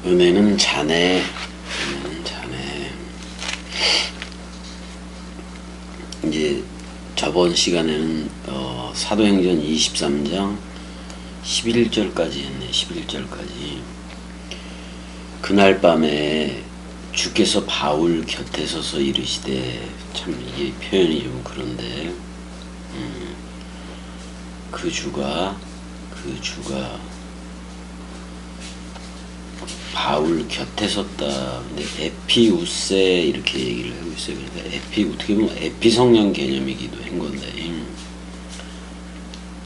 은혜는 자네, 은혜는 자네. 이제 저번 시간에는 사도행전 23장 11절까지 했네. 11절까지. 그날 밤에 주께서 바울 곁에 서서 이르시되, 참 이게 표현이 좀 그런데, 그 주가 바울 곁에 섰다. 근데 에피우세 이렇게 얘기를 하고 있어요. 그러니까 어떻게 보면 에피 성령 개념이기도 한 건데,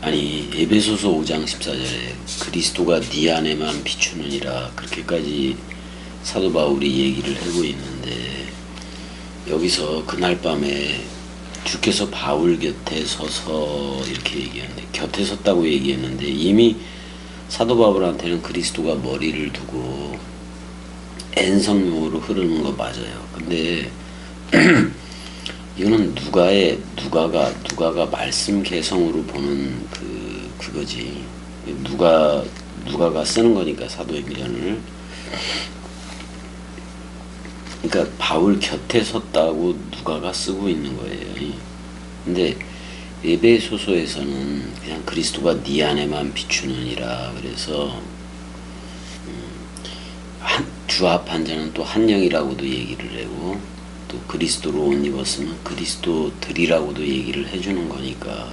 아니 에베소서 5장 14절에 그리스도가 네 안에만 비추느니라, 그렇게까지 사도 바울이 얘기를 하고 있는데, 여기서 그날 밤에 주께서 바울 곁에 서서 이렇게 얘기하는데, 곁에 섰다고 얘기했는데 이미 사도 바울한테는 그리스도가 머리를 두고 N성령으로 흐르는 거 맞아요. 근데 이거는 누가가 말씀 개성으로 보는 그거지. 누가가 쓰는 거니까, 사도행전을. 그러니까 바울 곁에 섰다고 누가가 쓰고 있는 거예요. 근데 에베소서에서는 그냥 그리스도가 네 안에만 비추느니라. 그래서 주합한 자는 또 한 영이라고도 얘기를 하고, 또 그리스도로 옷 입었으면 그리스도들이라고도 얘기를 해주는 거니까,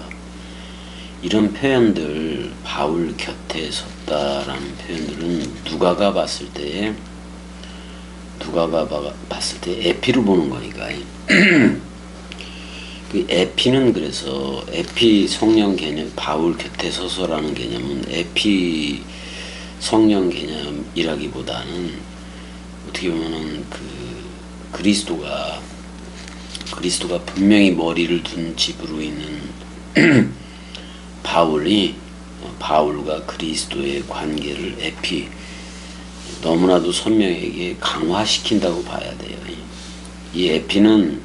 이런 표현들, 바울 곁에 섰다라는 표현들은 누가가 봤을 때 에피로 보는 거니까. 그 에피는, 그래서 에피 성령 개념, 바울 곁에 서서라는 개념은 에피 성령 개념이라기보다는 어떻게 보면은 그리스도가 분명히 머리를 둔 집으로 있는 바울과 그리스도의 관계를 에피, 너무나도 선명하게 강화시킨다고 봐야 돼요. 이 에피는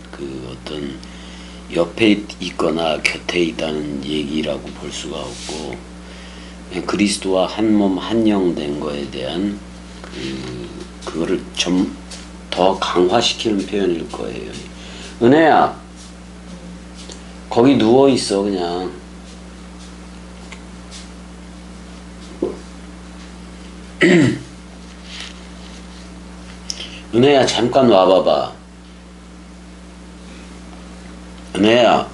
어떤 옆에 있거나 곁에 있다는 얘기라고 볼 수가 없고, 그냥 그리스도와 한 몸 한 영 된 거에 대한 그거를 좀 더 강화시키는 표현일 거예요. 은혜야, 거기 누워 있어 그냥. 은혜야, 잠깐 와봐봐. 은혜야,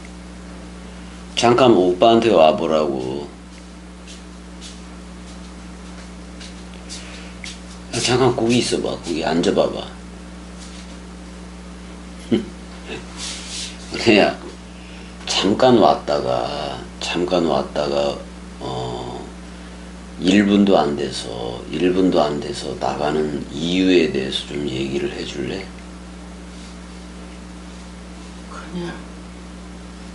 잠깐 오빠한테 와보라고. 야, 잠깐 거기 있어봐. 거기 앉아봐봐. 은혜야, 잠깐 왔다가 1분도 안 돼서 나가는 이유에 대해서 좀 얘기를 해줄래?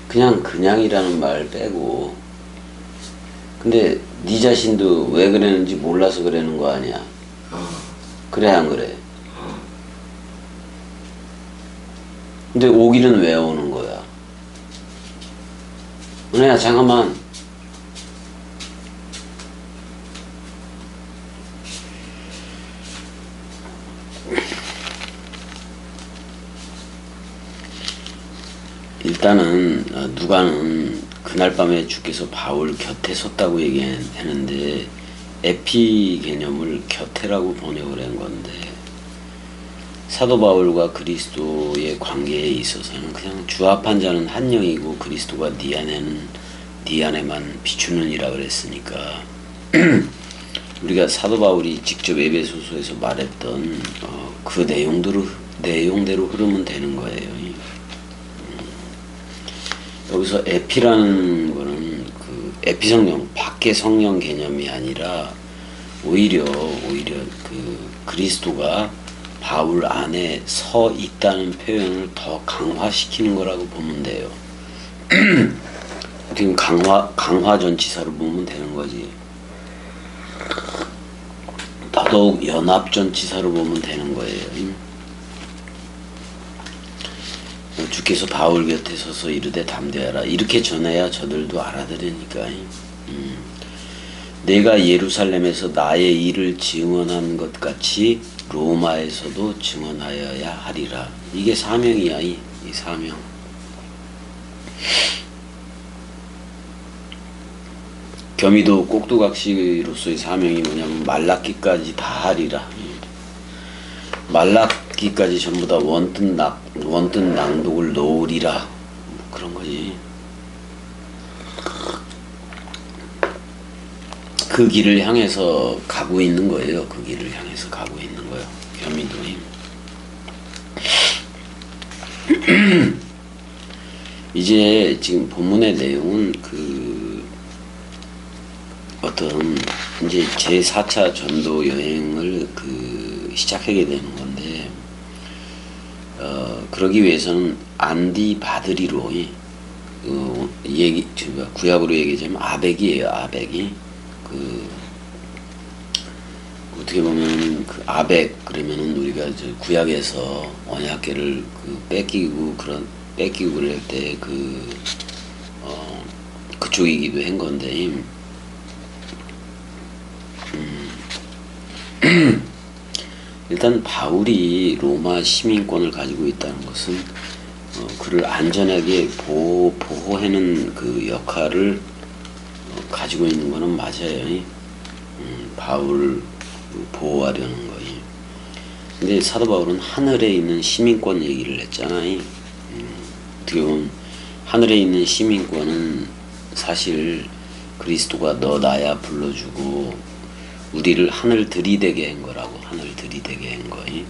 그냥이라는 말 빼고. 근데 네 자신도 왜 그랬는지 몰라서 그러는 거 아니야? 그래 안 그래? 근데 오기는 왜 오는 거야? 은혜야, 잠깐만. 일단은 누가는 그날 밤에 주께서 바울 곁에 섰다고 얘기했는데, 에피 개념을 곁에라고 번역을 한 건데, 사도 바울과 그리스도의 관계에 있어서는 그냥 주합한 자는 한 영이고 그리스도가 네 안에만 비추느니라 그랬으니까, 우리가 사도 바울이 직접 에베소서에서 말했던 그 내용대로 흐르면 되는 거예요. 여기서 에피라는 거는 에피 성령, 밖의 성령 개념이 아니라 오히려 그리스도가 바울 안에 서 있다는 표현을 더 강화시키는 거라고 보면 돼요. 지금 강화전치사로 보면 되는 거지. 더더욱 연합전치사로 보면 되는 거예요. 주께서 바울 곁에 서서 이르되 담대하라 이렇게 전해야 저들도 알아들으니까. 내가 예루살렘에서 나의 일을 증언한 것 같이 로마에서도 증언하여야 하리라. 이게 사명이야. 이 사명. 겸이도 꼭두각시로서의 사명이 뭐냐면 말라기까지 다 하리라. 말라기까지 전부 다 원뜻 낭독을 놓으리라. 그런 거지. 그 길을 향해서 가고 있는 거예요. 그 길을 향해서 가고 있는 거예요. 겸이도. 이제 지금 본문의 내용은 어떤 이제 제4차 전도 여행을 시작하게 되는 건데, 그러기 위해서는 안디바드리로 구약으로 얘기하자면 아벡이에요. 아벡이 어떻게 보면 아벡 그러면은 우리가 구약에서 언약궤를 뺏기고 그럴 때 그쪽이기도 한 건데. 일단 바울이 로마 시민권을 가지고 있다는 것은 그를 안전하게 보호하는 그 역할을 가지고 있는 거는 맞아요. 바울을 보호하려는 거예요. 근데 사도 바울은 하늘에 있는 시민권 얘기를 했잖아요. 어떻게 보면 하늘에 있는 시민권은 사실 그리스도가 너 나야 불러주고 우리를 하늘 들이대게 한 거라고. 하늘 들이대게 한 거예요.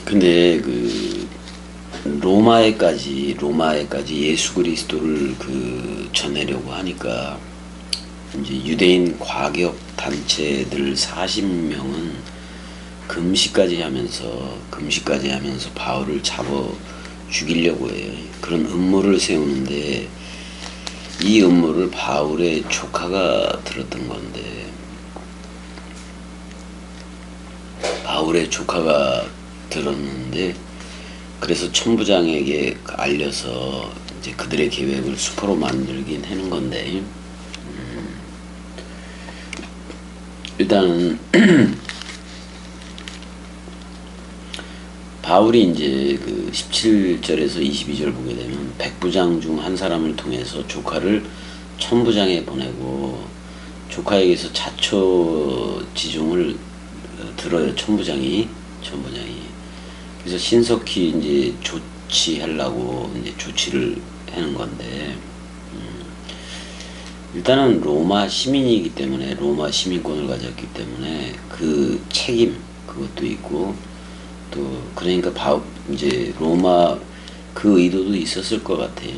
근데 로마에까지 예수 그리스도를 전하려고 하니까 이제 유대인 과격 단체들 40명은 금식까지 하면서 바울을 잡아 죽이려고 해요. 그런 음모를 세우는데 이 음모를 바울의 조카가 들었던 건데, 바울의 조카가 들었는데 그래서 천부장에게 알려서 이제 그들의 계획을 수포로 만들긴 하는 건데, 일단은 바울이 이제 17절에서 22절 보게 되면 백부장 중 한 사람을 통해서 조카를 천부장에 보내고 조카에게서 자초지종을 들어요. 천부장이. 그래서 신속히 이제 조치하려고 이제 조치를 하는 건데, 일단은 로마 시민이기 때문에, 로마 시민권을 가졌기 때문에 그 책임 그것도 있고, 또 그러니까 이제 로마 그 의도도 있었을 것 같아요.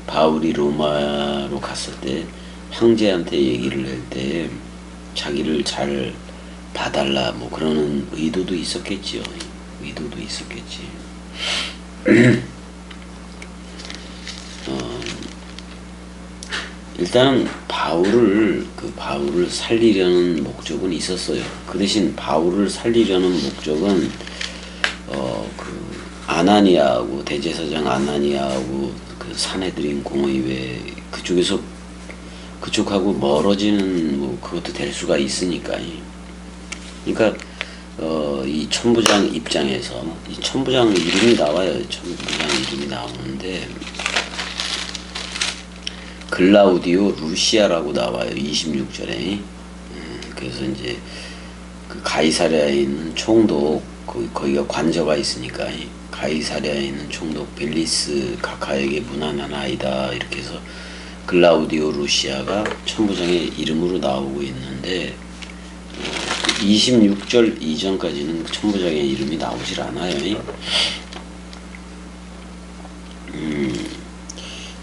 바울이 로마로 갔을 때 황제한테 얘기를 할 때 자기를 잘 봐달라 뭐 그러는 의도도 있었겠지요. 의도도 있었겠지. 일단 바울을 살리려는 목적은 있었어요. 그 대신 바울을 살리려는 목적은 아나니아하고 대제사장 아나니아하고 사내들인 공의회 그쪽하고 멀어지는 뭐 그것도 될 수가 있으니까. 그러니까 이 천부장 입장에서 이 천부장 이름이 나와요. 천부장 이름이 나오는데 글라우디오 루시아라고 나와요. 26절에. 그래서 이제 가이사랴에 있는 총독 거기가 관저가 있으니까 가이사랴에 있는 총독 벨리스 가카에게 문안한 아이다 이렇게 해서 글라우디오 루시아가 천부장의 이름으로 나오고 있는데 26절 이전까지는 천부장의 이름이 나오질 않아요.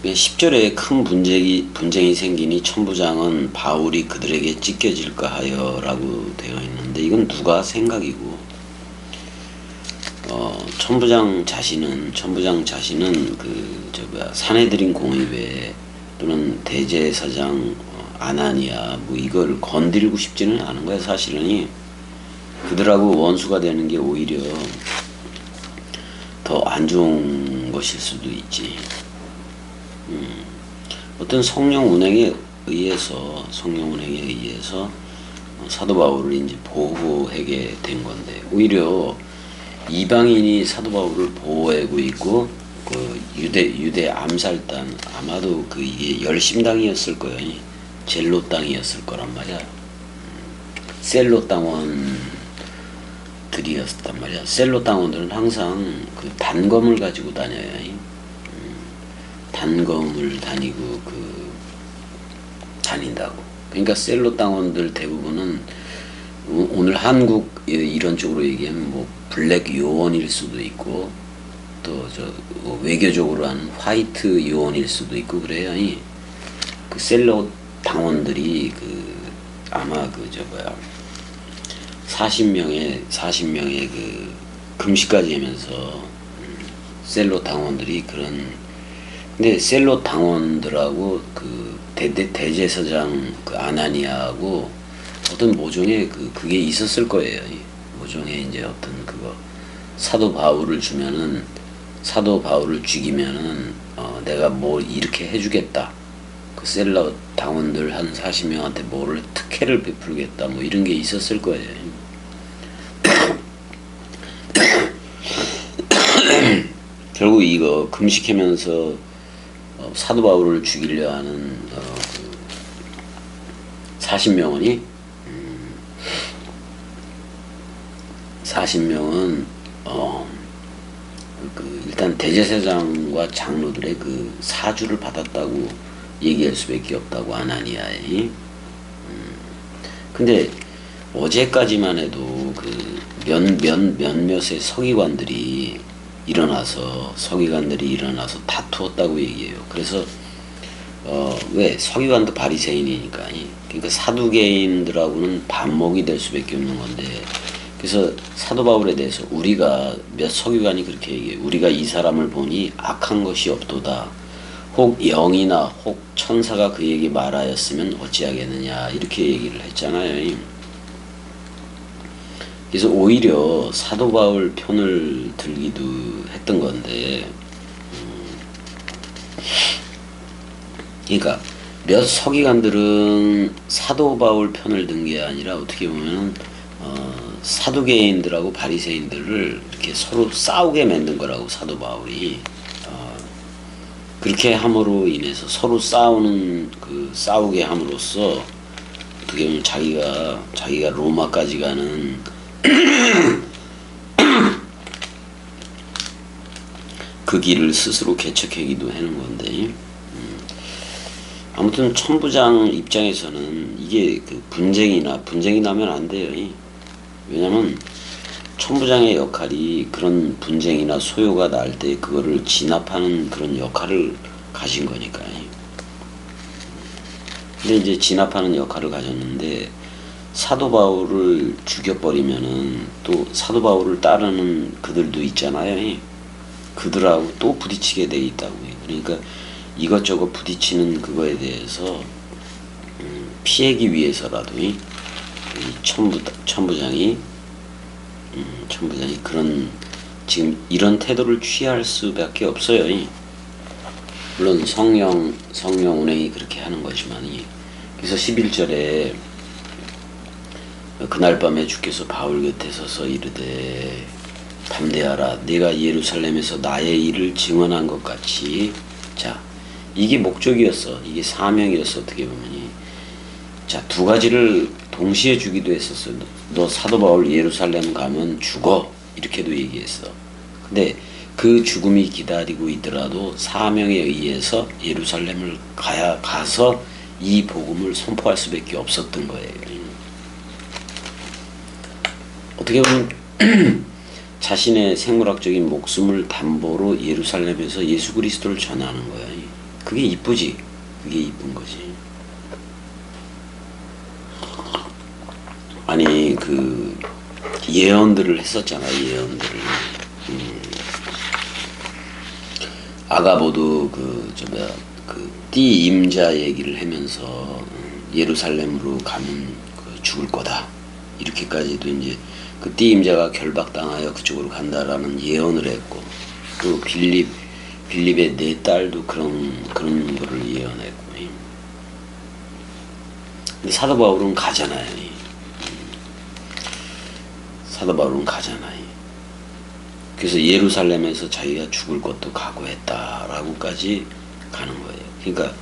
10절에 큰 분쟁이 생기니 천부장은 바울이 그들에게 찢겨질까 하여 라고 되어 있는데 이건 누가 생각이고, 천부장 자신은 사내들인 공의회 또는 대제사장 아나니아 뭐 이걸 건드리고 싶지는 않은 거야 사실은. 그들하고 원수가 되는 게 오히려 더 안 좋은 것일 수도 있지. 어떤 성령 운행에 의해서 사도 바울을 이제 보호하게 된 건데, 오히려 이방인이 사도 바울을 보호하고 있고, 그 유대 암살단, 아마도 그 이게 열심당이었을 거예요. 젤로 땅이었을 거란 말이야. 셀로 땅원들이었단 말이야. 셀로 땅원들은 항상 그 단검을 가지고 다녀요. 단검을 다닌다고. 그러니까 셀로 땅원들 대부분은 오늘 한국 이런 쪽으로 얘기하면 뭐 블랙 요원일 수도 있고, 또 외교적으로 하는 화이트 요원일 수도 있고 그래요. 그 셀로 당원들이 아마 40명의 그 금식까지 하면서 셀로 당원들이 근데 셀로 당원들하고 그 대제사장 그 아나니아하고 어떤 모종의 그게 있었을 거예요. 모종의 이제 어떤 사도 바울을 죽이면은 내가 뭐 이렇게 해주겠다. 그 셀러 당원들 한 40명한테 뭐를 특혜를 베풀겠다. 뭐 이런 게 있었을 거예요. 결국 이거 금식하면서 사도 바울을 죽이려 하는 40명은 일단 대제사장과 장로들의 그 사주를 받았다고 얘기할 수밖에 없다고, 아나니아에. 근데 어제까지만 해도 몇몇의 서기관들이 일어나서 다투었다고 얘기해요. 그래서 왜 서기관도 바리새인이니까, 그러니까 사두개인들하고는 반목이 될 수밖에 없는 건데, 그래서 사도 바울에 대해서 우리가 몇 서기관이 그렇게 얘기해. 우리가 이 사람을 보니 악한 것이 없도다. 혹 영이나 혹 천사가 그에게 말하였으면 어찌하겠느냐, 이렇게 얘기를 했잖아요. 그래서 오히려 사도 바울 편을 들기도 했던 건데, 그러니까 몇 서기관들은 사도 바울 편을 든 게 아니라 어떻게 보면 사두개인들하고 바리새인들을 이렇게 서로 싸우게 만든 거라고, 사도 바울이. 그렇게 함으로 인해서 서로 싸우게 함으로써 어떻게 보면 자기가 로마까지 가는 그 길을 스스로 개척하기도 하는 건데, 아무튼 천부장 입장에서는 이게 분쟁이 나면 안 돼요. 왜냐면 천부장의 역할이 그런 분쟁이나 소요가 날 때 그거를 진압하는 그런 역할을 가진 거니까요. 근데 이제 진압하는 역할을 가졌는데, 사도 바울을 죽여버리면은 또 사도 바울을 따르는 그들도 있잖아요. 그들하고 또 부딪히게 돼 있다고요. 그러니까 이것저것 부딪히는 그거에 대해서 피하기 위해서라도 이 천부장이 그런 지금 이런 태도를 취할 수밖에 없어요. 물론 성령 운행이 그렇게 하는 거지만, 그래서 11절에 그날 밤에 주께서 바울 곁에 서서 이르되 담대하라, 네가 예루살렘에서 나의 일을 증언한 것 같이. 자, 이게 목적이었어. 이게 사명이었어. 어떻게 보면 자, 두 가지를 동시에 주기도 했었어. 너 사도 바울 예루살렘 가면 죽어, 이렇게도 얘기했어. 근데 그 죽음이 기다리고 있더라도 사명에 의해서 예루살렘을 가서 이 복음을 선포할 수밖에 없었던 거예요. 어떻게 보면 자신의 생물학적인 목숨을 담보로 예루살렘에서 예수 그리스도를 전하는 거야. 그게 이쁘지. 그게 이쁜 거지. 아니 예언들을 했었잖아. 예언들을. 아가보도 띠 임자 얘기를 하면서 예루살렘으로 가면 죽을 거다, 이렇게까지도 이제 그 띠임자가 결박당하여 그쪽으로 간다라는 예언을 했고, 또 빌립의 네 딸도 그런 거를 예언했고. 근데 사도 바울은 가잖아요. 사도 바울은 가잖아요. 그래서 예루살렘에서 자기가 죽을 것도 각오했다라고까지 가는 거예요. 그러니까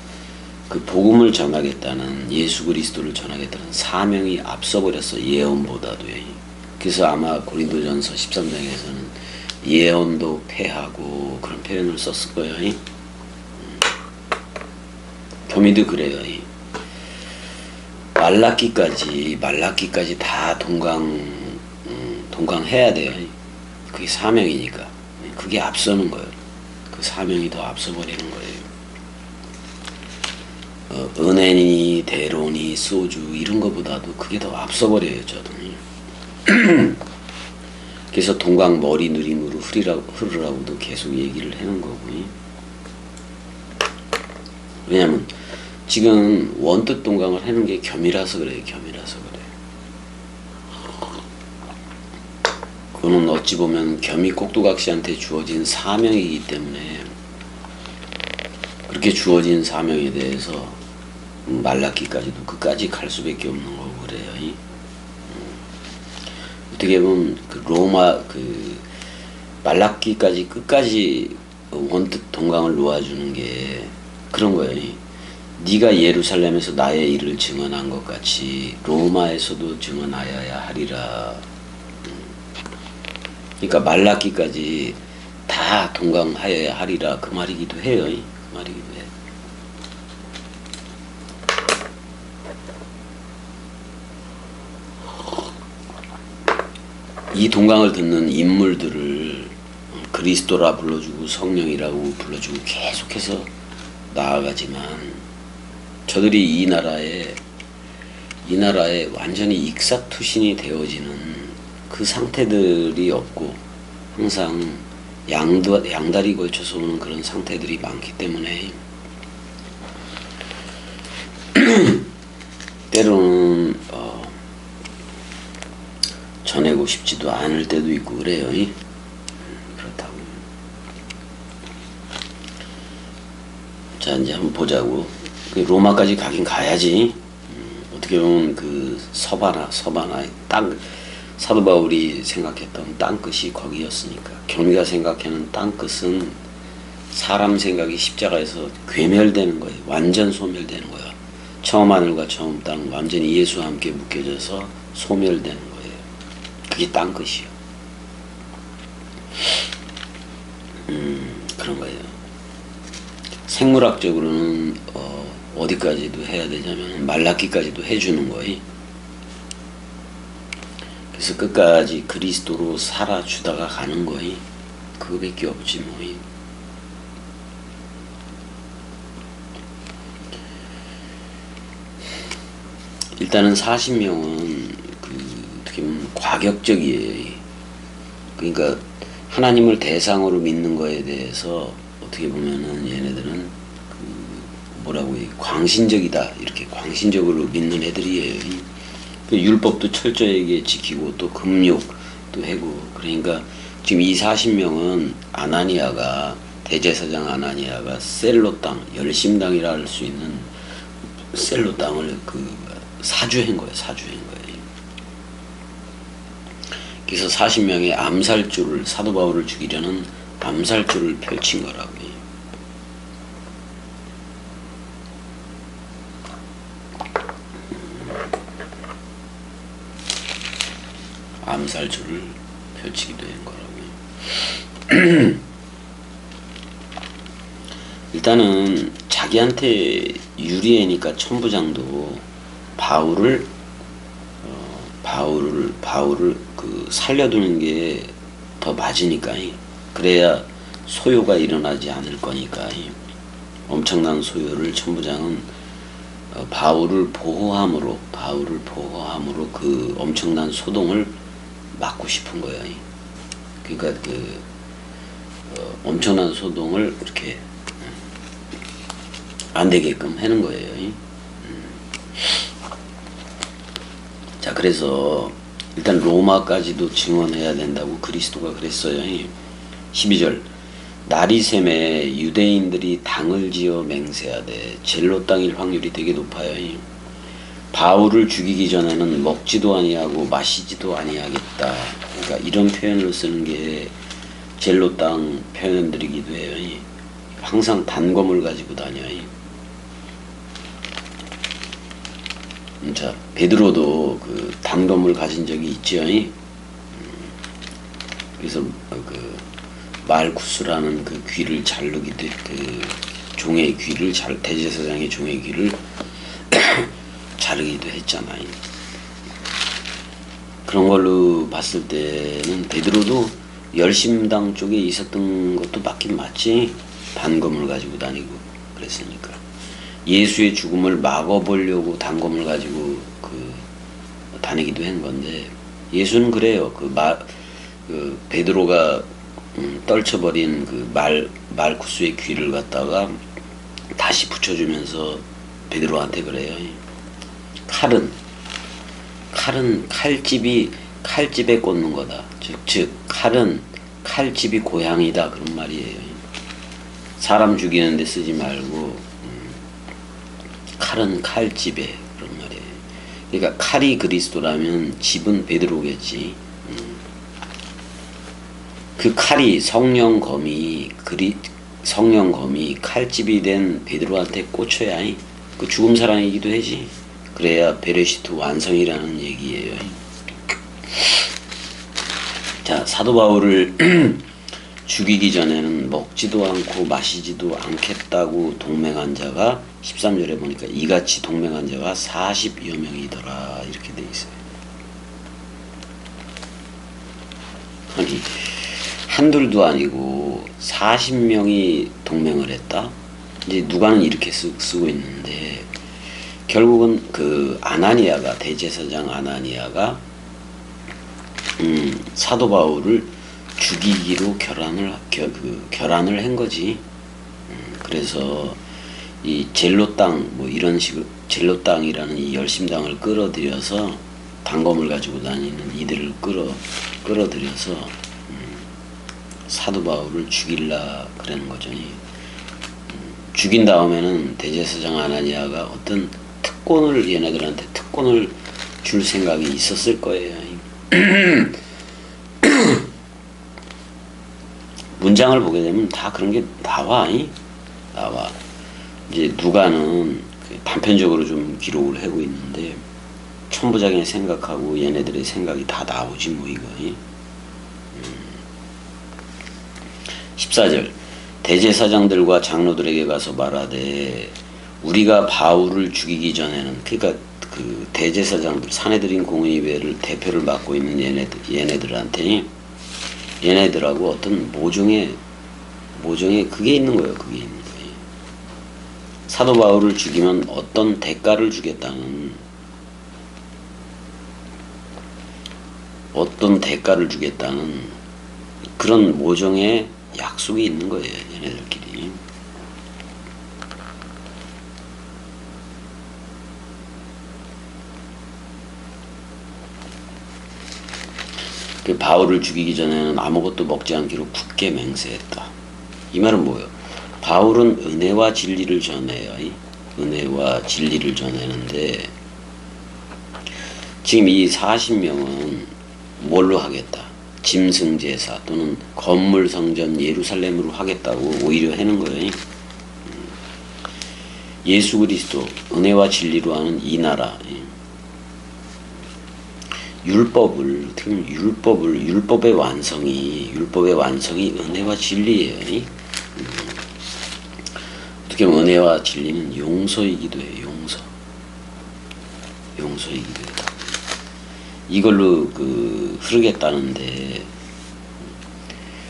그 복음을 전하겠다는, 예수 그리스도를 전하겠다는 사명이 앞서버렸어, 예언보다도요. 그래서 아마 고린도전서 13장에서는 예언도 패하고 그런 표현을 썼을 거예요. 교미도 그래요. 말라기까지 다 동강해야 돼요. 그게 사명이니까. 그게 앞서는 거예요. 그 사명이 더 앞서버리는 거예요. 은혜니 대로니 소주 이런 거보다도 그게 더 앞서버려요. 저도. 그래서 동강 머리 누림으로 흐르라고도 계속 얘기를 해놓은 거고. 왜냐면 지금 원뜻 동강을 하는 게 겸이라서 그래요. 겸이라서 그래요. 그거는 어찌 보면 겸이 꼭두각시한테 주어진 사명이기 때문에, 그렇게 주어진 사명에 대해서 말라기까지도 끝까지 갈 수밖에 없는 거고 그래요. 어떻게 보면 그 로마 말라기까지 끝까지 원뜻 동강을 놓아주는 게 그런 거예요. 네가 예루살렘에서 나의 일을 증언한 것 같이 로마에서도 증언하여야 하리라. 그러니까 말라기까지 다 동강하여야 하리라 그 말이기도 해요. 그 말이기도 해요. 이 동강을 듣는 인물들을 그리스도라 불러주고 성령이라고 불러주고 계속해서 나아가지만, 저들이 이 나라에 완전히 익사투신이 되어지는 그 상태들이 없고, 항상 양다리 걸쳐서 오는 그런 상태들이 많기 때문에 때로는 전하고 싶지도 않을 때도 있고 그래요. 그렇다고. 자, 이제 한번 보자고. 로마까지 가긴 가야지. 어떻게 보면 그 서바나 사도 바울이 생각했던 땅끝이 거기였으니까. 경미가 생각하는 땅끝은 사람 생각이 십자가에서 괴멸되는 거예요. 완전 소멸되는 거예요. 처음 하늘과 처음 땅 완전히 예수와 함께 묶여져서 소멸되는 거예요. 그게 땅끝이요. 그런 거예요. 생물학적으로는 어디까지도 해야 되냐면 말라기까지도 해주는 거예요. 그래서 끝까지 그리스도로 살아주다가 가는 거예요. 그거밖에 없지 뭐. 일단은 40명은 어떻게 보면 과격적이에요. 그러니까 하나님을 대상으로 믿는 거에 대해서 어떻게 보면은 얘네들은 뭐라고 해, 광신적이다, 이렇게 광신적으로 믿는 애들이에요. 율법도 철저하게 지키고 또 금욕도 하고. 그러니까 지금 이 40명은 대제사장 아나니아가 셀로 땅, 열심당이라 할 수 있는 셀로 땅을 사주한 거예요. 그래서 40명의 암살조를, 사도 바울을 죽이려는 암살조를 펼친 거라고요. 암살조를 펼치기도 한 거라고요. 일단은 자기한테 유리하니까 천부장도 바울을 살려두는 게 더 맞으니까. 그래야 소요가 일어나지 않을 거니까. 엄청난 소요를 천부장은 바울을 보호함으로 그 엄청난 소동을 막고 싶은 거예요. 그러니까 엄청난 소동을 이렇게 안 되게끔 하는 거예요. 자, 그래서 일단 로마까지도 증언해야 된다고 그리스도가 그랬어요. 12절 나리샘에 유대인들이 당을 지어 맹세하되 젤로 땅일 확률이 되게 높아요. 바울을 죽이기 전에는 먹지도 아니하고 마시지도 아니하겠다. 그러니까 이런 표현을 쓰는 게 젤로 땅 표현들이기도 해요. 항상 단검을 가지고 다녀요. 자, 베드로도 그 단검을 가진 적이 있죠. 그래서 그 말쿠스라는 그 귀를 자르기도 그 종의 귀를 대제사장의 종의 귀를 자르기도 했잖아요. 그런 걸로 봤을 때는 베드로도 열심당 쪽에 있었던 것도 맞긴 맞지. 단검을 가지고 다니고 그랬으니까. 예수의 죽음을 막아보려고 단검을 가지고 그 다니기도 한 건데, 예수는 그래요. 그 베드로가 떨쳐버린 그 말쿠스의 귀를 갖다가 다시 붙여주면서 베드로한테 그래요. 칼은 칼집에 꽂는 거다. 즉 칼은 칼집이 고향이다, 그런 말이에요. 사람 죽이는 데 쓰지 말고 칼은 칼집에, 그런 말이에요. 그러니까 칼이 그리스도라면 집은 베드로겠지. 그 칼이 성령검이 칼집이 된 베드로한테 꽂혀야 그 죽음 사랑이기도 하지. 그래야 베레시트 완성이라는 얘기예요. 자, 사도 바울을 죽이기 전에는 먹지도 않고 마시지도 않겠다고 동맹한 자가 13절에 보니까 이같이 동맹한 자가 40여 명이더라, 이렇게 돼 있어요. 아니, 한둘도 아니고 40명이 동맹을 했다? 이제 누가는 이렇게 쓰고 있는데, 결국은 그 아나니아가, 대제사장 아나니아가 사도 바울을 죽이기로 결안을 한 거지. 그래서 이 젤로 땅, 뭐 이런 식으로 젤로 땅이라는 이 열심당을 끌어들여서 단검을 가지고 다니는 이들을 끌어들여서 사도 바울을 죽일라 그러는 거죠. 죽인 다음에는 대제사장 아나니아가 어떤 얘네들한테 특권을 줄 생각이 있었을 거예요. 문장을 보게 되면 다 그런 게 나와. 이제 누가는 단편적으로 좀 기록을 하고 있는데, 천부장의 생각하고 얘네들의 생각이 다 나오지 뭐 이거. 14절 대제사장들과 장로들에게 가서 말하되 우리가 바울을 죽이기 전에는, 그러니까 그 대제사장들, 사내들인 공의회를 대표를 맡고 있는 얘네들한테, 얘네들하고 어떤 모종의 그게 있는 거예요. 그게 있는 거예요. 사도 바울을 죽이면 어떤 대가를 주겠다는 그런 모종의 약속이 있는 거예요, 얘네들끼리. 그 바울을 죽이기 전에는 아무것도 먹지 않기로 굳게 맹세했다. 이 말은 뭐예요? 바울은 은혜와 진리를 전해요. 은혜와 진리를 전하는데, 지금 이 40명은 뭘로 하겠다? 짐승제사 또는 건물 성전 예루살렘으로 하겠다고 오히려 하는 거예요. 예수 그리스도 은혜와 진리로 하는 이 나라, 율법의 완성이 은혜와 진리예요. 어떻게 보면 은혜와 진리는 용서이기도 해요. 용서이기도 해요. 이걸로 흐르겠다는데,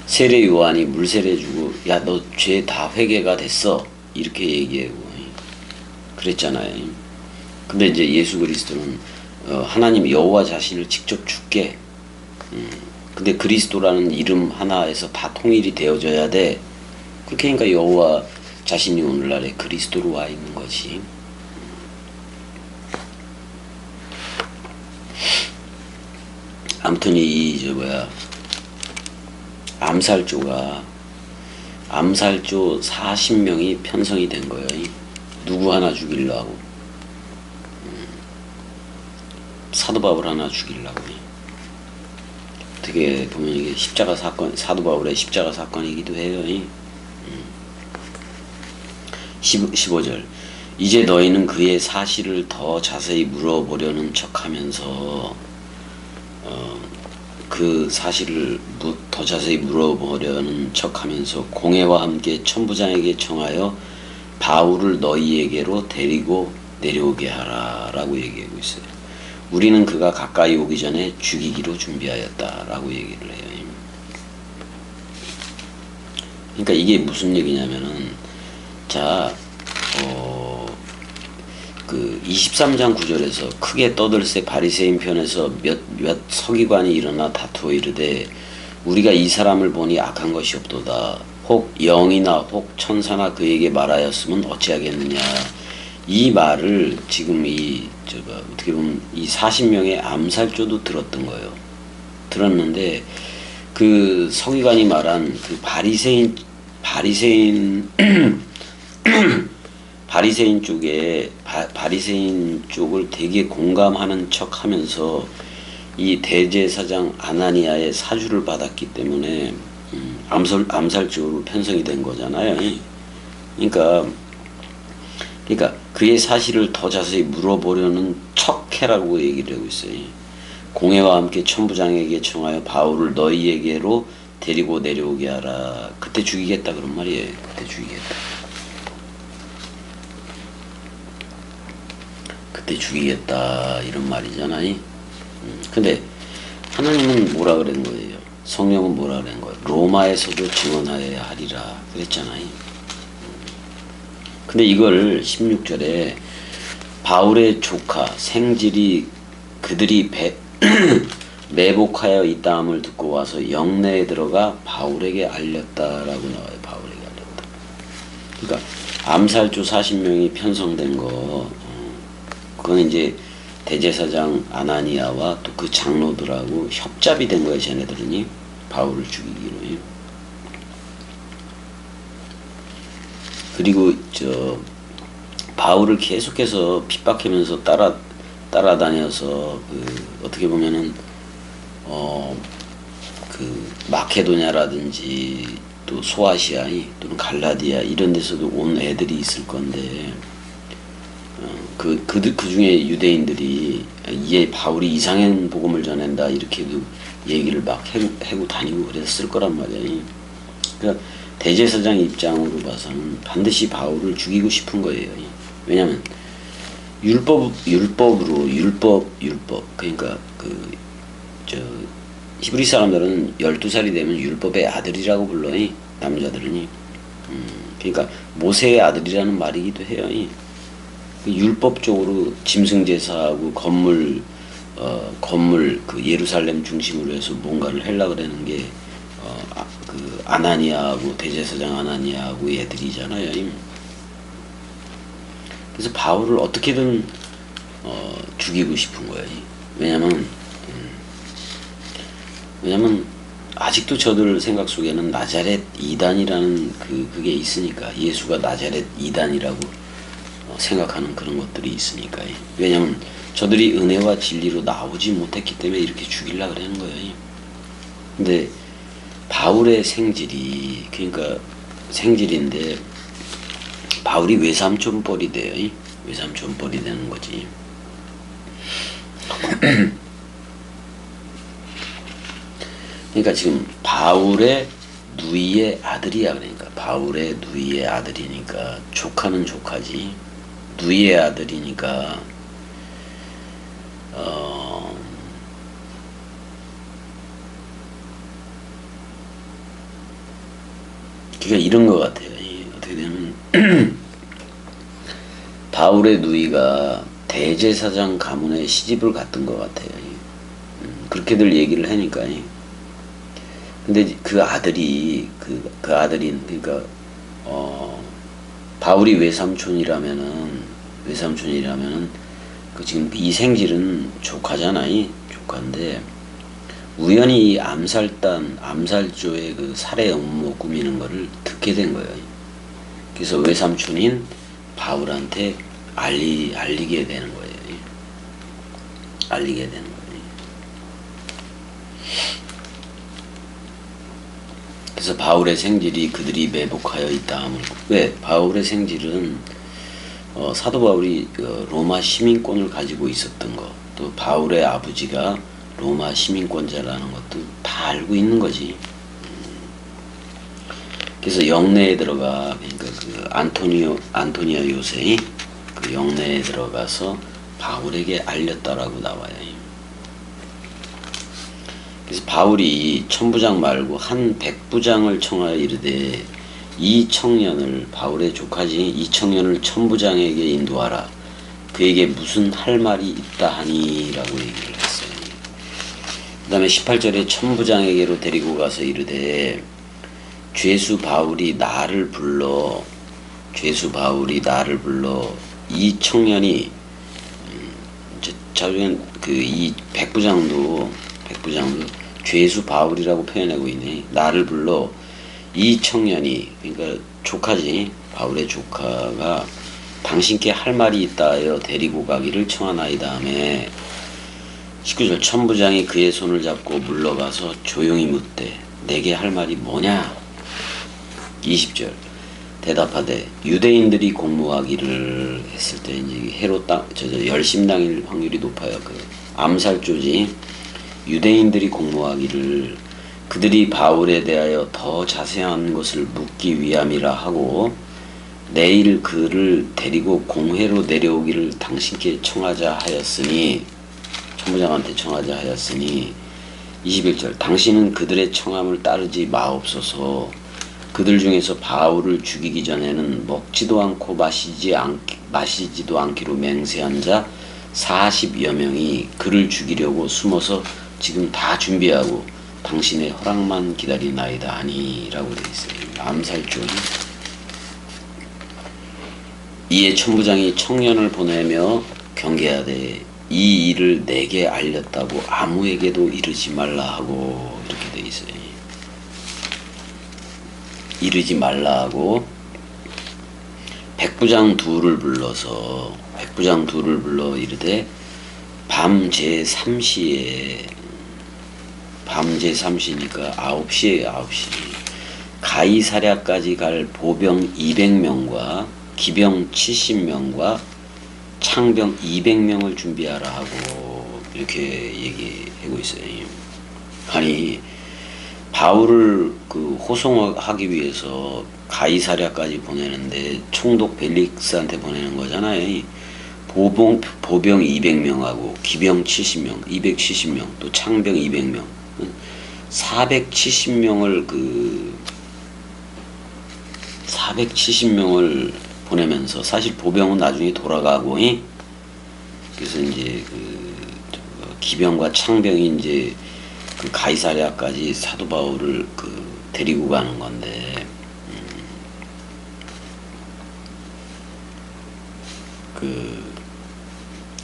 세례 요한이 물세례 주고 야 너 죄 다 회개가 됐어 이렇게 얘기하고 그랬잖아요. 근데 이제 예수 그리스도는 하나님 여호와 자신을 직접 죽게, 근데 그리스도라는 이름 하나에서 다 통일이 되어져야 돼. 그렇게 하니까 여호와 자신이 오늘날에 그리스도로 와 있는 거지. 아무튼 이 암살조가 암살조 40명이 편성이 된 거예요. 누구 하나 죽이려고. 사도 바울 하나 죽이려고. 어떻게 보면 이게 십자가 사건, 사도 바울의 십자가 사건이기도 해요. 15절. 이제 너희는 그의 사실을 더 자세히 물어보려는 척하면서 그 사실을 더 자세히 물어보려는 척하면서 공회와 함께 천부장에게 청하여 바울을 너희에게로 데리고 내려오게 하라라고 얘기하고 있어요. 우리는 그가 가까이 오기 전에 죽이기로 준비하였다라고 얘기를 해요. 그러니까 이게 무슨 얘기냐면은 자, 그 23장 9절에서 크게 떠들새 바리새인 편에서 몇 서기관이 일어나 다투어 이르되 우리가 이 사람을 보니 악한 것이 없도다. 혹 영이나 혹 천사나 그에게 말하였으면 어찌하겠느냐. 이 말을 지금 어떻게 보면 이 40명의 암살조도 들었던 거예요. 들었는데 그 서기관이 말한 그 바리새인 쪽을 되게 공감하는 척하면서 이 대제사장 아나니아의 사주를 받았기 때문에 암살조로 편성이 된 거잖아요. 그러니까 그의 사실을 더 자세히 물어보려는 척해라고 얘기를 하고 있어요. 공회와 함께 천부장에게 청하여 바울을 너희에게로 데리고 내려오게 하라. 그때 죽이겠다 그런 말이에요. 그때 죽이겠다 이런 말이잖아요. 근데 하나님은 뭐라 그런 거예요? 성령은 뭐라 그런 거예요? 로마에서도 증언하여야 하리라 그랬잖아요. 근데 이걸 16절에 바울의 조카 생질이 그들이 매복하여 있다함을 듣고 와서 영내에 들어가 바울에게 알렸다라고 나와요. 바울에게 알렸다. 그러니까 암살조 40명이 편성된 거 그건 이제 대제사장 아나니아와 또 그 장로들하고 협잡이 된 거예요. 쟤네들은 바울을 죽이기로. 그리고 바울을 계속해서 핍박하면서 따라다녀서 어떻게 보면은 그 마케도냐라든지 또 소아시아 또는 갈라디아 이런 데서도 온 애들이 있을 건데 그 중에 유대인들이 이게 바울이 이상한 복음을 전한다 이렇게도 얘기를 막 해고 다니고 그랬을 거란 말이에요. 그러니까 대제사장 입장으로 봐서는 반드시 바울을 죽이고 싶은 거예요. 왜냐하면 율법으로 그러니까 히브리 사람들은 12살이 되면 율법의 아들이라고 불러요. 남자들은. 그러니까 모세의 아들이라는 말이기도 해요. 율법적으로 짐승제사하고 건물 그 예루살렘 중심으로 해서 뭔가를 하려고 그러는 게 그 아나니아하고 대제사장 아나니아하고 애들이잖아요. 그래서 바울을 어떻게든 죽이고 싶은 거예요. 왜냐면 아직도 저들 생각 속에는 나자렛 이단이라는 그게 있으니까 예수가 나자렛 이단이라고 생각하는 그런 것들이 있으니까요. 왜냐면 저들이 은혜와 진리로 나오지 못했기 때문에 이렇게 죽이려고 그러는 거예요. 근데 바울의 생질이 그러니까 생질인데 바울이 외삼촌뻘이 돼요. 외삼촌뻘이 되는 거지. 그러니까 지금 바울의 누이의 아들이야. 그러니까 바울의 누이의 아들이니까 조카는 조카지. 누이의 아들이니까 그러니까 이런 것 같아요. 어떻게 되면 바울의 누이가 대제사장 가문에 시집을 갔던 것 같아요. 그렇게들 얘기를 하니까. 근데 그 아들이 그러니까 바울이 외삼촌이라면은 그 지금 이생질은 조카잖아요. 조카인데 우연히 이 암살조의 그 살해 음모 꾸미는 거를 듣게 된 거예요. 그래서 외삼촌인 바울한테 알리게 되는 거예요. 알리게 되는 거예요. 그래서 바울의 생질이 그들이 매복하여 있다. 왜? 바울의 생질은 사도 바울이 로마 시민권을 가지고 있었던 것, 또 바울의 아버지가 로마 시민권자라는 것도 다 알고 있는 거지. 그래서 영내에 들어가, 그러니까 그 안토니아 요새이 그 영내에 들어가서 바울에게 알렸다라고 나와요. 그래서 바울이 천부장 말고 한 백부장을 청하여 이르되 이 청년을, 바울의 조카지, 이 청년을 천부장에게 인도하라. 그에게 무슨 할 말이 있다 하니 라고 얘기를 했어요. 그 다음에 18절에 천부장에게로 데리고 가서 이르되 죄수 바울이 나를 불러 이 청년이 이 백부장도 죄수 바울이라고 표현하고 있네. 나를 불러 이 청년이, 그러니까 조카지, 바울의 조카가 당신께 할 말이 있다 하여 데리고 가기를 청하나이다 하매 19절 천부장이 그의 손을 잡고 물러가서 조용히 묻되 내게 할 말이 뭐냐? 20절 대답하되 유대인들이 공모하기를 했을 때 이제 헤롯 열심당일 확률이 높아요. 그 암살조지. 유대인들이 공모하기를 그들이 바울에 대하여 더 자세한 것을 묻기 위함이라 하고 내일 그를 데리고 공회로 내려오기를 당신께 청하자 하였으니, 천부장한테 청하자 하였으니 21절 당신은 그들의 청함을 따르지 마옵소서. 그들 중에서 바울을 죽이기 전에는 먹지도 않고 마시지도 않기로 맹세한 자 40여 명이 그를 죽이려고 숨어서 지금 다 준비하고 당신의 허락만 기다리나이다 하니라고 되어 있어요. 암살조. 이에 천부장이 청년을 보내며 경계하되 이 일을 내게 알렸다고 아무에게도 이르지 말라 하고, 이렇게 되어 있어요. 이르지 말라 하고 백부장 둘을 불러 이르되 밤 제3시니까 9시에 가이사랴까지 갈 보병 200명과 기병 70명과 창병 200명을 준비하라 하고, 이렇게 얘기하고 있어요. 아니, 바울을 호송하기 위해서 가이사랴까지 보내는데 총독 벨릭스한테 보내는 거잖아요. 보병 200명하고 기병 70명, 270명, 또 창병 200명, 470명을 보내면서, 사실 보병은 나중에 돌아가고, 그래서 이제 기병과 창병이 이제 그 가이사랴까지 사도 바울을 데리고 가는 건데,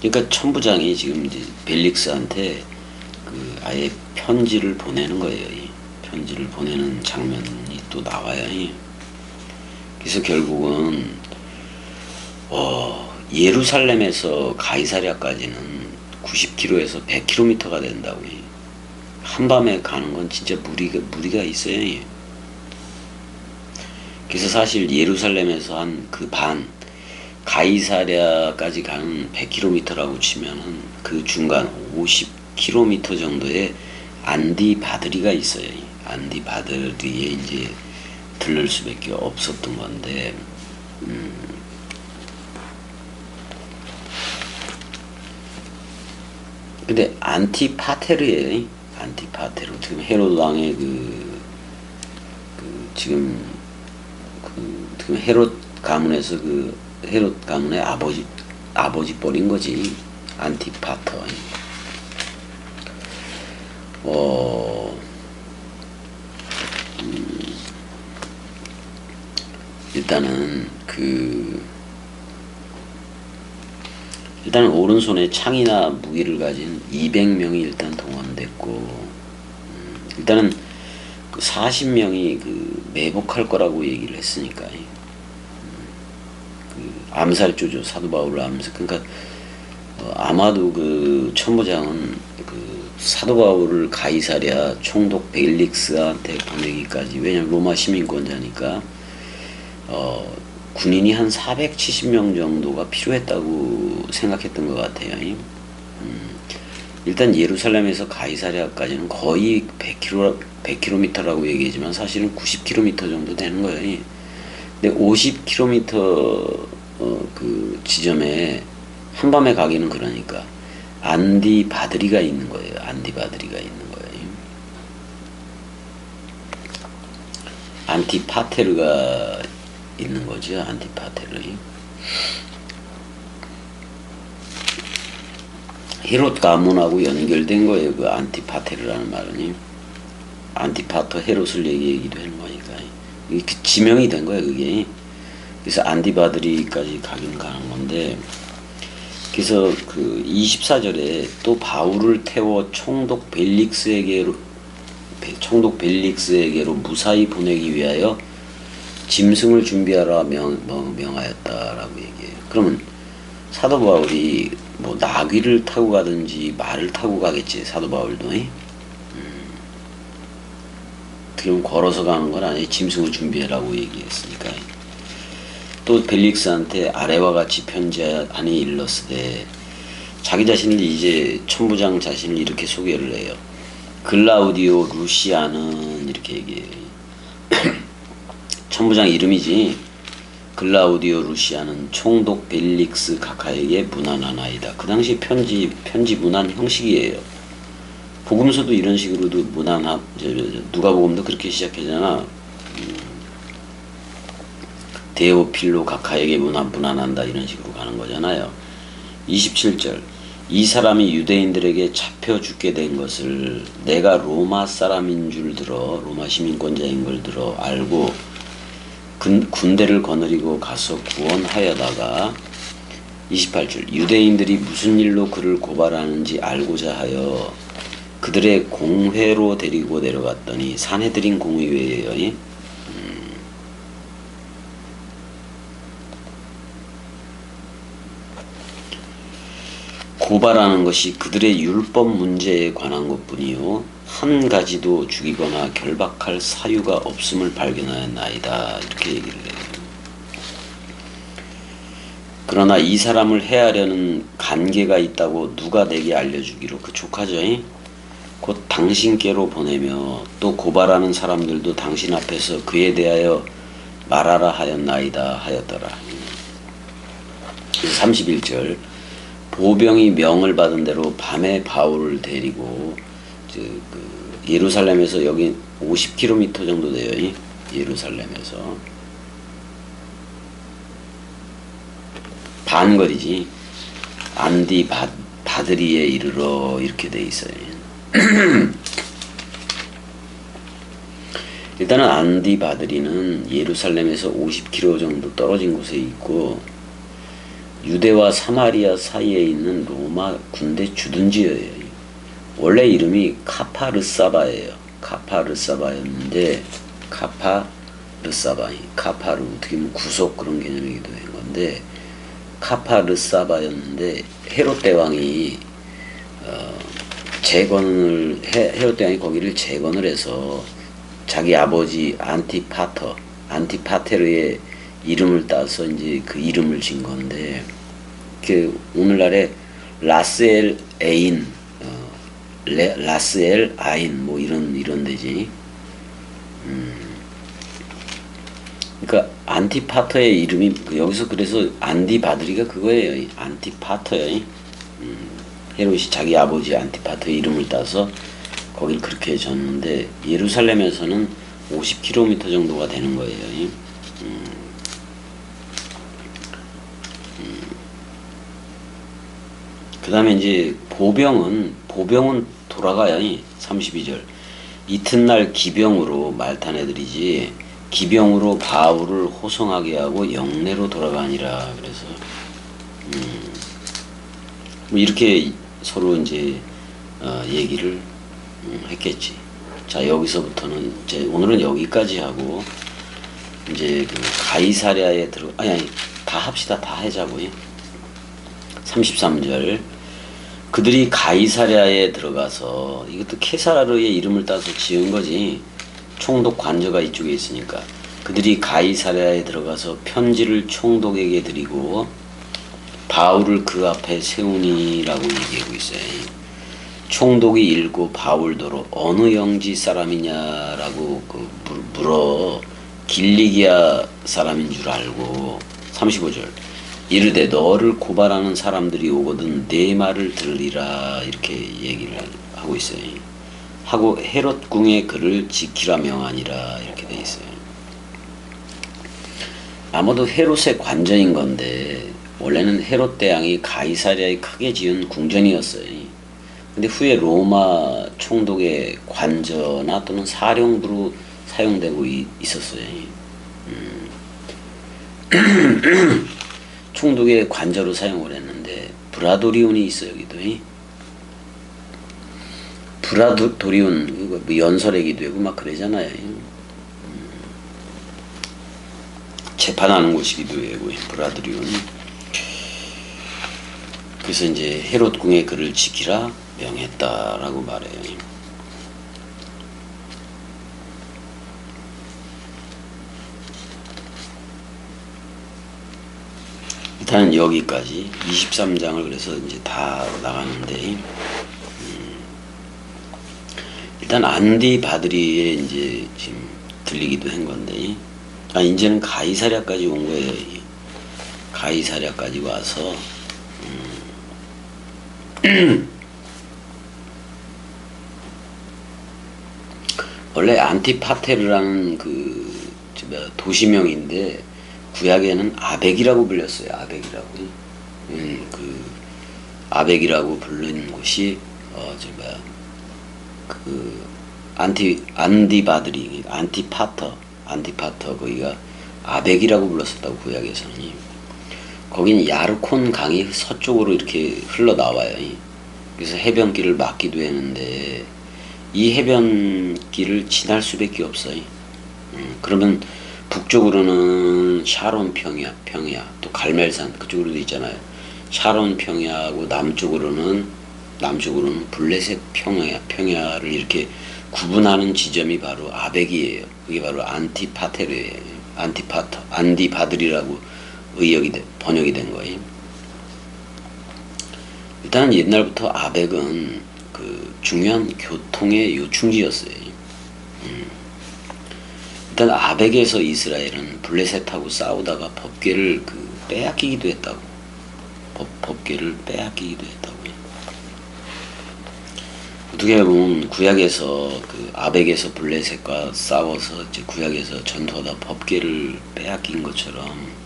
그러니까 천부장이 지금 이제 벨릭스한테 아예 편지를 보내는 거예요. 편지를 보내는 장면이 또 나와요. 그래서 결국은 예루살렘에서 가이사랴까지는 90km에서 100km가 된다고. 한밤에 가는 건 진짜 무리가 있어요. 그래서 사실 예루살렘에서 한 가이사랴까지 가는 100km라고 치면은 그 중간 50km 정도의 안디바드리가 있어요. 안디바드리에 이제 들를 수밖에 없었던 건데, 근데 안티파테르예요. 안티파테르. 지금 헤롯 왕의 지금 헤롯 가문에서 헤롯 가문의 아버지 뻘인 거지. 안티파터. 일단은 일단은 오른손에 창이나 무기를 가진 200명이 일단 동원됐고, 일단은 그 40명이 그 매복할 거라고 얘기를 했으니까 그 암살조죠. 사도 바울을 암살. 그러니까 아마도 그 천부장은 그 사도 바울을 가이사랴 총독 벨릭스한테 보내기까지, 왜냐면 로마 시민권자니까 군인이 한 470명 정도가 필요했다고 생각했던 것 같아요. 일단 예루살렘에서 가이사랴까지는 거의 100km라고 얘기하지만 사실은 90km 정도 되는 거예요. 근데 50km 그 지점에 한밤에 가기는 그러니까 안디바드리가 있는 거예요. 안디바드리가 있는 거예요. 안티파테르가 있는 거죠. 안티파테르. 헤롯 가문하고 연결된 거예요. 그 안티파테르라는 말은. 안티파터 헤롯을 얘기하기도 하는 거니까. 이게 지명이 된 거예요, 그게. 그래서 안디바드리까지 가긴 가는 건데, 그래서 그 24절에 또 바울을 태워 총독 벨릭스에게로 무사히 보내기 위하여 짐승을 준비하라 명하였다라고 얘기해요. 그러면 사도 바울이 뭐 나귀를 타고 가든지 말을 타고 가겠지, 사도 바울도. 그럼 걸어서 가는 건 아니에요. 짐승을 준비하라고 얘기했으니까. 또 벨릭스한테 아래와 같이 편지하니 일렀으되, 자기 자신을 이제 천부장 자신을 이렇게 소개를 해요. 글라우디오 루시아는 이렇게 얘기해요. 천부장 이름이지. 글라우디오 루시아는 총독 벨릭스 각하에게 문안하나이다. 그 당시 편지 문안 형식이에요. 복음서도 이런 식으로도 누가복음도 그렇게 시작하잖아. 데오필로 각하에게 문안한다, 이런 식으로 가는 거잖아요. 27절, 이 사람이 유대인들에게 잡혀 죽게 된 것을 내가 로마 사람인 줄 들어, 로마 시민권자인 걸 들어 알고 군대를 거느리고 가서 구원하여다가, 28절, 유대인들이 무슨 일로 그를 고발하는지 알고자 하여 그들의 공회로 데리고 내려갔더니, 산헤드린 공의회예요. 고발하는 것이 그들의 율법 문제에 관한 것뿐이요 한 가지도 죽이거나 결박할 사유가 없음을 발견하였나이다, 이렇게 얘기를 해요. 그러나 이 사람을 해하려는 관계가 있다고 누가 내게 알려주기로, 그 조카죠. 곧 당신께로 보내며 또 고발하는 사람들도 당신 앞에서 그에 대하여 말하라 하였나이다 하였더라. 31절, 보병이 명을 받은 대로 밤에 바울을 데리고 예루살렘에서 여기 50km 정도 돼요. 예루살렘에서 반거리지. 안디바드리에 이르러, 이렇게 돼 있어요. 일단은 안디바드리는 예루살렘에서 50km 정도 떨어진 곳에 있고, 유대와 사마리아 사이에 있는 로마 군대 주둔지예요. 원래 이름이 카파르사바예요. 카파르사바였는데, 카파르 어떻게 보면 구속 그런 개념이기도 한 건데, 카파르사바였는데 헤롯 대왕이 헤롯 대왕이 거기를 재건을 해서 자기 아버지 안티파테르의 이름을 따서 이제 그 이름을 진 건데, 그 오늘날에 라스엘 아인 뭐 이런 데지. 그러니까 안티파터의 이름이 여기서, 그래서 안디바드리가 그거예요. 안티파터예요. 헤롯이 자기 아버지 안티파터의 이름을 따서 거길 그렇게 졌는데, 예루살렘에서는 50km 정도가 되는 거예요. 그 다음에 이제 보병은 돌아가요. 32절, 이튿날 기병으로, 말탄 애들이지, 기병으로 바울을 호송하게 하고 영내로 돌아가니라. 그래서 뭐 이렇게 서로 이제 얘기를 했겠지. 자, 여기서부터는 이제 오늘은 여기까지 하고 이제 그 가이사랴에 아니 다 합시다. 다 하자고요. 33절. 그들이 가이사랴에 들어가서, 이것도 케사르의 이름을 따서 지은 거지. 총독 관저가 이쪽에 있으니까. 그들이 가이사랴에 들어가서 편지를 총독에게 드리고 바울을 그 앞에 세우니라고 얘기하고 있어요. 총독이 읽고 바울도로 어느 영지 사람이냐라고 물어. 길리기아 사람인 줄 알고. 35절. 이르되 너를 고발하는 사람들이 오거든 내 말을 들으리라, 이렇게 얘기를 하고 있어요. 하고 헤롯 궁의 그를 지키라 명하니라, 이렇게 돼 있어요. 아마도 헤롯의 관저인 건데, 원래는 헤롯 대왕이 가이사랴에 크게 지은 궁전이었어요. 근데 후에 로마 총독의 관저나 또는 사령부로 사용되고 있었어요. 총독의 관저로 사용을 했는데, 브라도리온이 있어요, 여기도. 브라도리온, 뭐 연설회기도 되고 막 그러잖아요. 재판하는 곳이기도 하고, 브라도리온. 그래서 이제 헤롯 궁의 그를 지키라 명했다라고 말해요. 일단 여기까지 23장을 그래서 이제 다 나가는데, 일단 안디바드리에 이제 지금 들리기도 한 건데, 이제는 가이사랴까지 온 거예요. 가이사랴까지 와서 원래 안티파테르라는 도시명인데 구약에는 아벡이라고 불렸어요. 아벡이라고. 그 아벡이라고 부르는 곳이 안디바드리, 안티파터 거기가 아벡이라고 불렀었다고, 구약에서는. 거긴 야르콘 강이 서쪽으로 이렇게 흘러 나와요. 그래서 해변길을 막기도 했는데 이 해변길을 지날 수밖에 없어요. 그러면 북쪽으로는 샤론 평야, 또 갈멜산 그쪽으로도 있잖아요. 샤론 평야하고 남쪽으로는 블레셋 평야를 이렇게 구분하는 지점이 바로 아벡이에요. 그게 바로 안티파테르예요. 안디바드리라고 번역이 된 거예요. 일단 옛날부터 아벡은 그 중요한 교통의 요충지였어요. 일단 아벡에서 이스라엘은 블레셋하고 싸우다가 법궤를 빼앗기기도 했다고. 법궤를 빼앗기기도 했다고요. 어떻게 보면 구약에서 아벡에서 블레셋과 싸워서 이제 구약에서 전투하다 법궤를 빼앗긴 것처럼,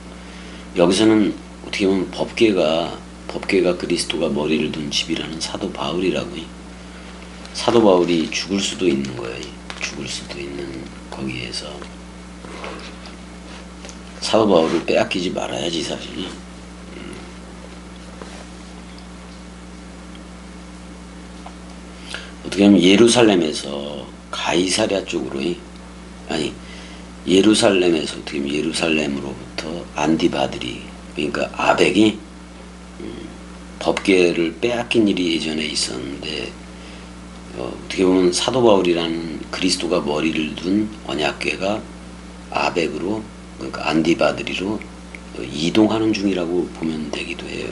여기서는 어떻게 보면 법궤가 그리스도가 머리를 둔 집이라는 사도 바울이라고요. 사도 바울이 죽을 수도 있는 거예요. 죽을 수도 있는 거기에서 사도 바울을 빼앗기지 말아야지, 사실. 어떻게 하면 예루살렘에서 가이사랴 쪽으로, 예루살렘에서 어떻게 하면 예루살렘으로부터 안디바드리, 그러니까 아벡이 법궤를 빼앗긴 일이 예전에 있었는데, 어떻게 보면 사도 바울이라는 그리스도가 머리를 둔 언약궤가 아벡으로, 그러니까 안디바드리로 이동하는 중이라고 보면 되기도 해요.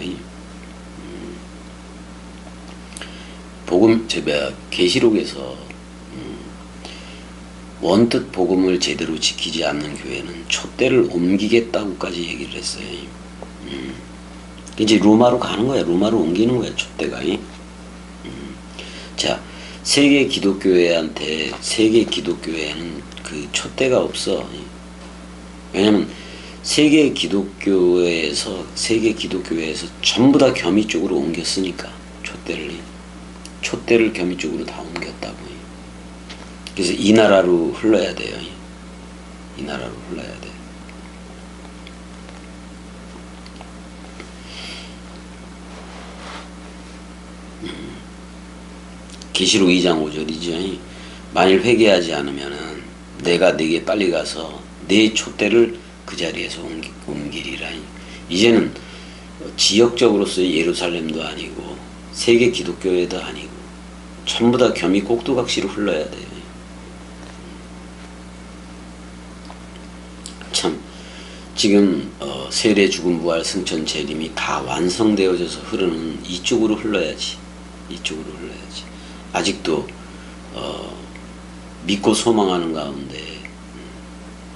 계시록에서 원뜻 복음을 제대로 지키지 않는 교회는 촛대를 옮기겠다고까지 얘기를 했어요. 이제 로마로 가는 거야. 로마로 옮기는 거야, 촛대가. 자, 세계 기독교회에는 그 촛대가 없어. 왜냐면 세계 기독교회에서 전부 다 겸이 쪽으로 옮겼으니까, 촛대를 겸이 쪽으로 다 옮겼다고. 그래서 이 나라로 흘러야 돼요. 이 나라로 흘러야 돼. 계시록 2장 5절이죠. 만일 회개하지 않으면은 내가 네게 빨리 가서 네 촛대를 그 자리에서 옮기리라. 이제는 지역적으로서의 예루살렘도 아니고 세계 기독교회도 아니고 전부 다 겸이 꼭두각시로 흘러야 돼요. 참 지금 세례 죽음 부활 승천 재림이 다 완성되어져서 흐르는 이쪽으로 흘러야지. 이쪽으로 흘러야지. 아직도 믿고 소망하는 가운데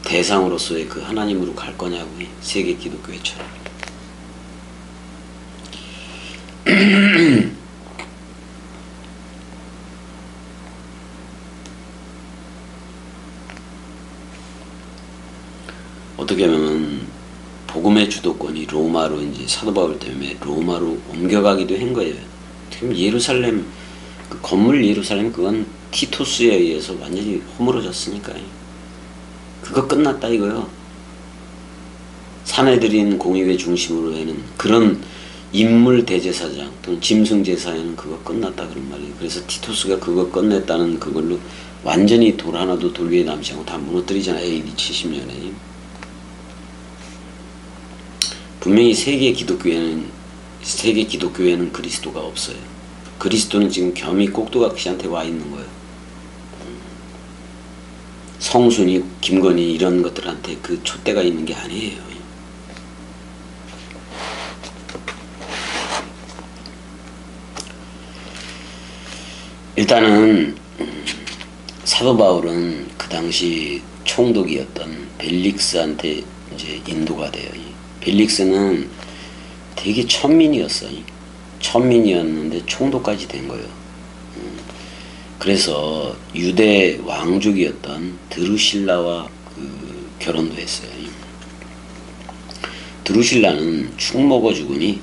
대상으로서의 그 하나님으로 갈 거냐고. 세계 기독교회처럼. 어떻게 보면 복음의 주도권이 로마로 이제 사도 바울 때문에 로마로 옮겨가기도 한 거예요. 지금 예루살렘 그 건물 예루살렘 그건 티토스에 의해서 완전히 허물어졌으니까 그거 끝났다 이거요. 사내들인 공의회 중심으로 해는 그런 인물 대제사장 또는 짐승 제사에는 그거 끝났다 그런 말이에요. 그래서 티토스가 그거 끝냈다는 그걸로 완전히 돌 하나도 돌 위에 남지 않고 다 무너뜨리잖아요. AD 70년에. 분명히 세계 기독교회는 그리스도가 없어요. 그리스도는 지금 겸이 꼭두각시한테 와 있는 거예요. 성순이, 김건희 이런 것들한테 그 촛대가 있는 게 아니에요. 일단은 사도 바울은 그 당시 총독이었던 벨릭스한테 이제 인도가 돼요. 벨릭스는 되게 천민이었어요. 천민이었는데 총독까지 된 거예요. 그래서 유대 왕족이었던 드루실라와 그 결혼도 했어요. 드루실라는 축 먹어 죽으니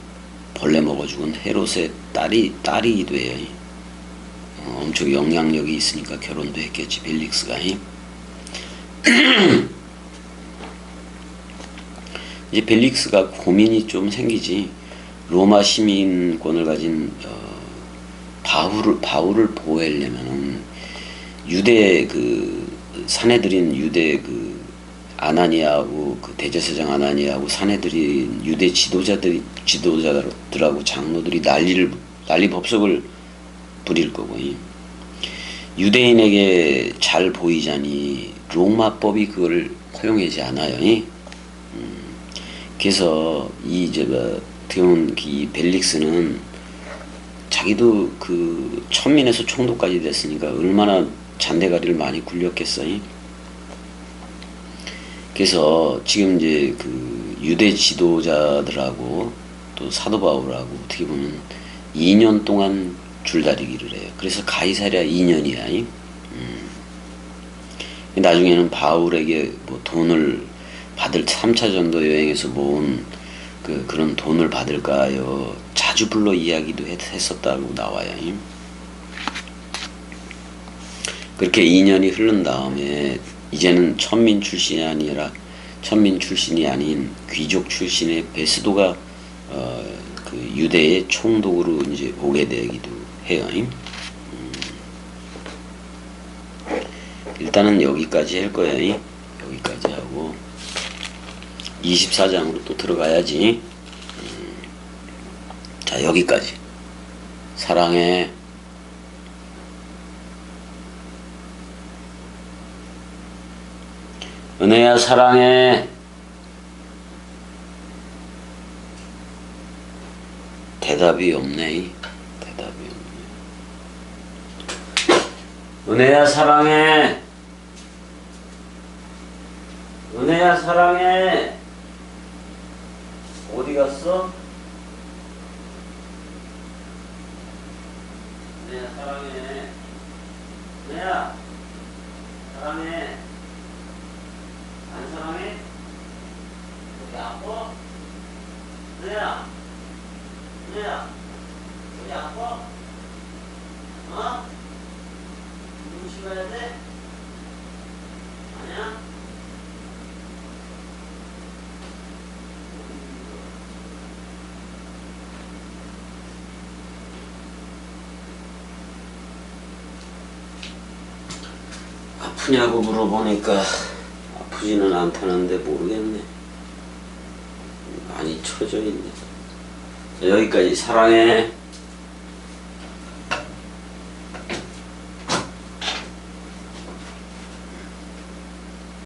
벌레 먹어 죽은 헤롯의 딸이기도 해요. 엄청 영향력이 있으니까 결혼도 했겠지, 벨릭스가. 이제 벨릭스가 고민이 좀 생기지. 로마 시민권을 가진 바울을 보호하려면은 유대 그 사내들인 유대 그 아나니아하고 그 대제사장 아나니아하고 사내들인 유대 지도자들하고 장로들이 난리 법석을 부릴 거고, 유대인에게 잘 보이자니 로마법이 그걸 허용하지 않아요. 그래서 이 벨릭스는 자기도 그 천민에서 총독까지 됐으니까 얼마나 잔대가리를 많이 굴렸겠어요. 그래서 지금 이제 그 유대 지도자들하고 또 사도 바울하고 어떻게 보면 2년 동안 줄다리기를 해요. 그래서 가이사랴 2년이야. 나중에는 바울에게 뭐 돈을 받을 3차 전도 여행에서 모은 그런 돈을 받을까요? 자주 불러 이야기도 했었다고 나와요. 그렇게 2년이 흐른 다음에 이제는 천민 출신이 아닌 귀족 출신의 베스도가 그 유대의 총독으로 이제 오게 되기도 해요. 일단은 여기까지 할 거예요. 여기까지 하고 24장으로 또 들어가야지. 자, 여기까지. 사랑해. 은혜야, 사랑해. 대답이 없네. 대답이 없네. 은혜야, 사랑해. 은혜야, 사랑해. 어디 갔어? 은혜야, 사랑해. 은혜야, 사랑해. 안 사랑해? 어디 아파? 은혜야, 은혜야, 어디 아파? 어? 누구 쉬어야 돼? 아니야? 아프냐고 물어보니까 아프지는 않다는데 모르겠네. 많이 처져 있네. 자, 여기까지. 사랑해.